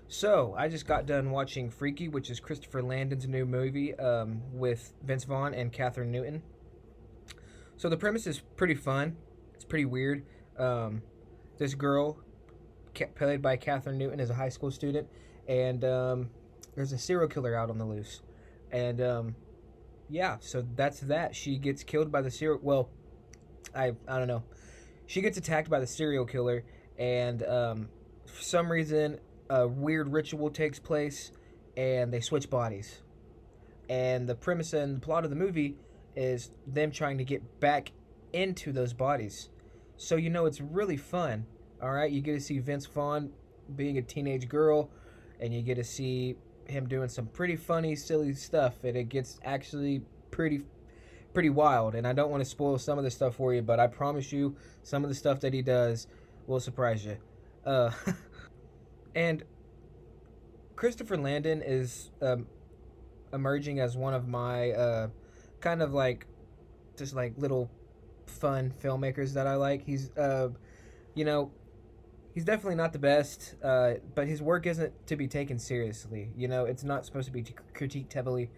So, I just got done watching Freaky, which is Christopher Landon's new movie with Vince Vaughn and Catherine Newton. So, the premise is pretty fun. It's pretty weird. Um, this girl, played by Catherine Newton, is a high school student, and there's a serial killer out on the loose. And yeah, so that's that. She gets killed by the serial. Well, I don't know. She gets attacked by the serial killer, and for some reason, a weird ritual takes place, and they switch bodies. And the premise and the plot of the movie is them trying to get back into those bodies. So it's really fun. All right, you get to see Vince Vaughn being a teenage girl, and you get to see him doing some pretty funny, silly stuff, and it gets actually pretty wild. And I don't want to spoil some of the stuff for you, but I promise you, some of the stuff that he does will surprise you. Uh, and Christopher Landon is emerging as one of my kind of like just like little fun filmmakers that I like. You know, he's definitely not the best, but his work isn't to be taken seriously. It's not supposed to be critiqued heavily.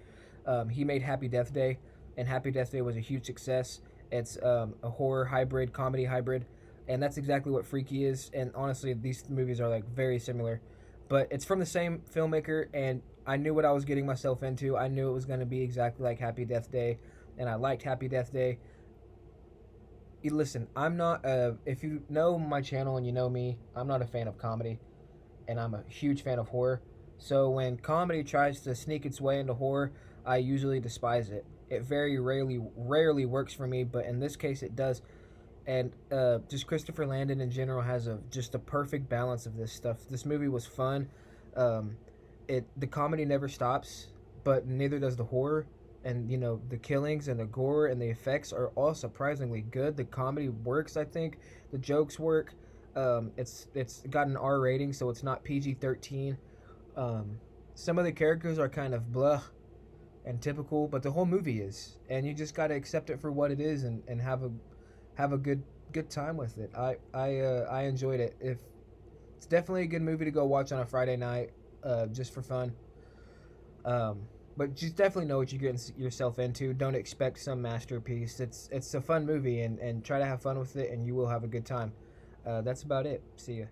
He made Happy Death Day, and Happy Death Day was a huge success. It's a horror hybrid, comedy hybrid, and that's exactly what Freaky is. And honestly, these movies are like very similar, but it's from the same filmmaker, and I knew what I was getting myself into. I knew it was going to be exactly like Happy Death Day, and I liked Happy Death Day. Listen, I'm not if you know my channel and you know me, I'm not a fan of comedy, and I'm a huge fan of horror. So when comedy tries to sneak its way into horror, I usually despise it. It very rarely works for me, but in this case it does. And just Christopher Landon in general has just a perfect balance of this stuff. This movie was fun. Um, the comedy never stops, but neither does the horror. And the killings and the gore and the effects are all surprisingly good. The comedy works, I think. The jokes work. It's got an R rating, so it's not PG-13. Some of the characters are kind of blah and typical, but the whole movie is, and you just got to accept it for what it is, and have a good time with it. I enjoyed it. If It's definitely a good movie to go watch on a Friday night, just for fun. But just definitely know what you're getting yourself into. Don't expect some masterpiece. It's a fun movie, and try to have fun with it, and you will have a good time. That's about it. See ya.